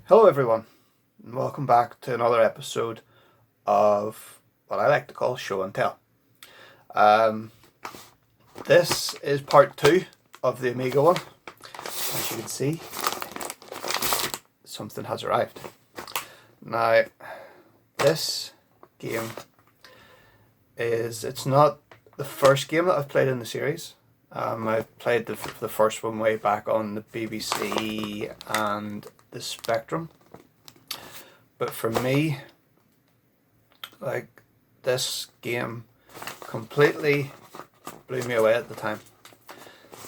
Hello everyone, and welcome back to another episode of what I like to call Show and Tell. This is part 2 of the Amiga one. As you can see, something has arrived. Now, this game it's not the first game that I've played in the series. I've played the first one way back on the BBC and the Spectrum. But for me, like, this game completely blew me away at the time.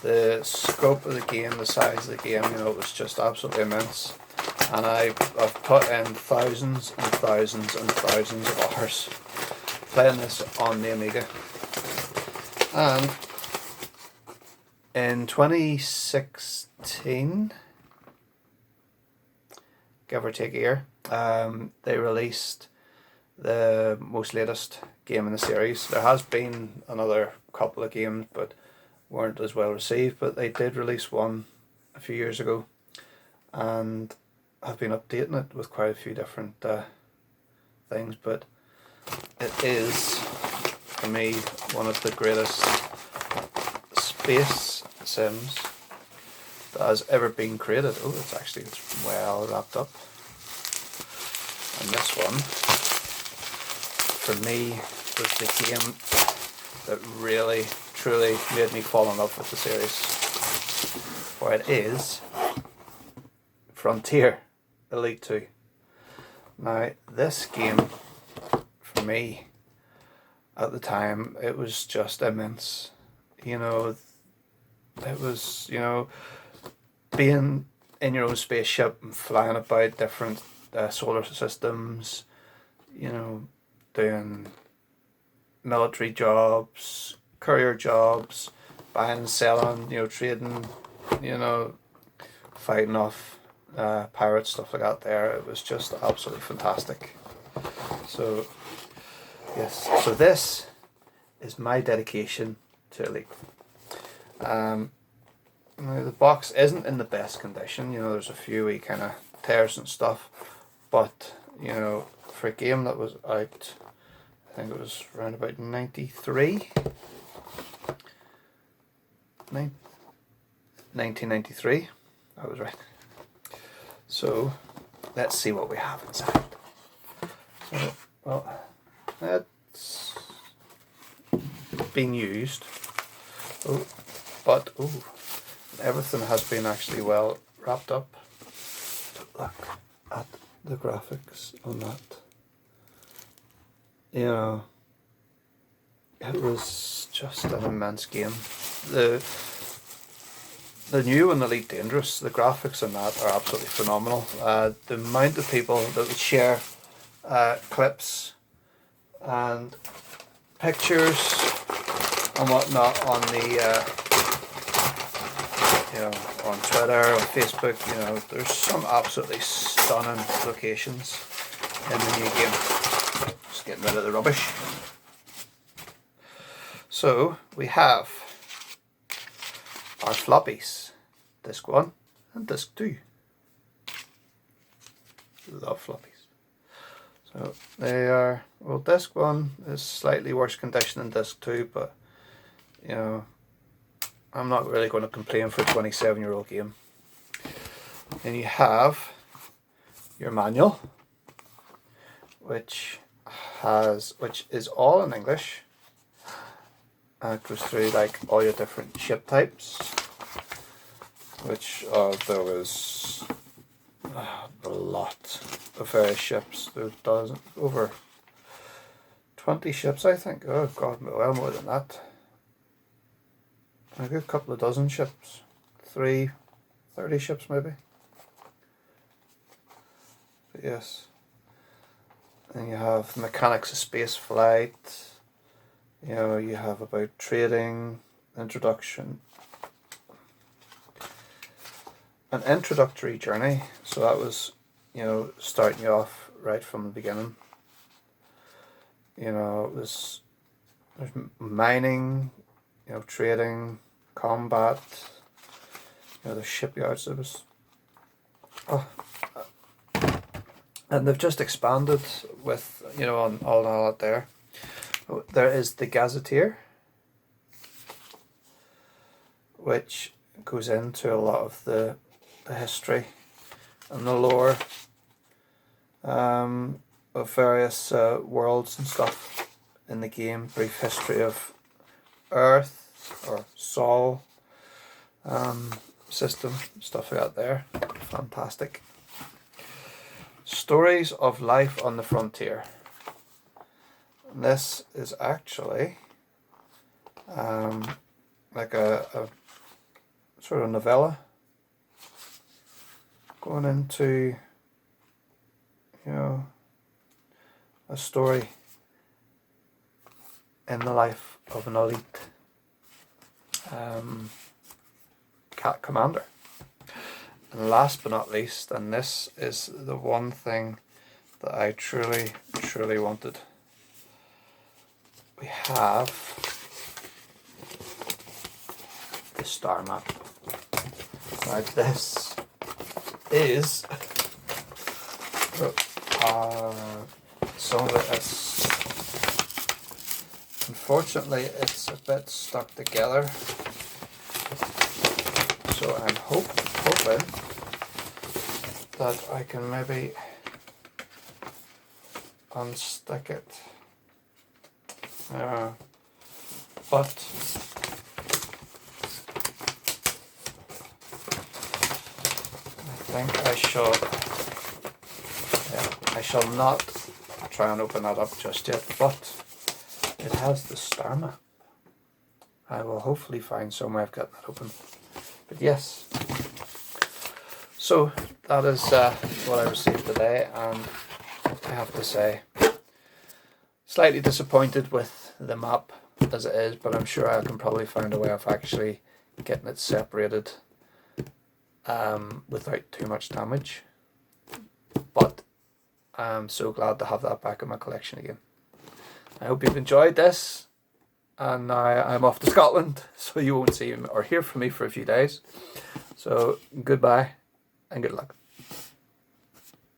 The scope of the game, the size of the game, it was just absolutely immense. And I've put in thousands and thousands and thousands of hours playing this on the Amiga. And in 2016, give or take a year, they released the most latest game in the series. There has been another couple of games, but weren't as well received, but they did release one a few years ago, and I've been updating it with quite a few different things, but it is, for me, one of the greatest space sims that has ever been created. Oh, it's well wrapped up. And this one, for me, was the game that really, truly made me fall in love with the series. For it is Frontier Elite 2. Now, this game, for me, at the time, it was just immense. It was, being in your own spaceship and flying about different solar systems, doing military jobs, courier jobs, buying and selling, trading, fighting off pirates, stuff like that there. It was just absolutely fantastic. So, yes, so this is my dedication to Elite. The box isn't in the best condition, there's a few wee kind of tears and stuff, but for a game that was out, I think it was around about 1993, I was right. So let's see what we have inside. So, it's been used, but everything has been actually well wrapped up. Look at the graphics on that. It was just an immense game. The new one, Elite Dangerous, the graphics on that are absolutely phenomenal. The amount of people that would share clips and pictures and whatnot on the on Twitter or Facebook, there's some absolutely stunning locations in the new game. Just getting rid of the rubbish. So we have our floppies, disc 1 and disc 2. Love floppies. So they are, well, disc 1 is slightly worse condition than disc 2, but I'm not really going to complain for a 27-year-old game. Then you have your manual, which is all in English, and it goes through like all your different ship types, which there was a lot of various ships. There was over 20 ships, I think. Oh god, well more than that. A good couple of dozen ships. 30 ships maybe. But yes. And you have mechanics of space flight. You have about trading, introduction. An introductory journey. So that was, starting you off right from the beginning. There's mining, trading, combat, the shipyards. There was And they've just expanded with, you know, on all that there. There is the Gazetteer, which goes into a lot of the history and the lore of various worlds and stuff in the game. Brief history of Earth or Sol system, stuff like that there. Fantastic. Stories of life on the frontier. And this is actually like a sort of novella going into, you know, a story in the life of an elite cat commander. And last but not least, and this is the one thing that I truly wanted, we have the star map. Now this is some of it is, unfortunately it's a bit stuck together, so I'm hoping that I can maybe unstick it, but I think I shall not try and open that up just yet, but it has the star map. I will hopefully find some way of getting that open. But yes, so that is what I received today, and I have to say, slightly disappointed with the map as it is, but I'm sure I can probably find a way of actually getting it separated without too much damage. But I'm so glad to have that back in my collection again. I hope you've enjoyed this, and now I'm off to Scotland, so you won't see or hear from me for a few days. So goodbye and good luck.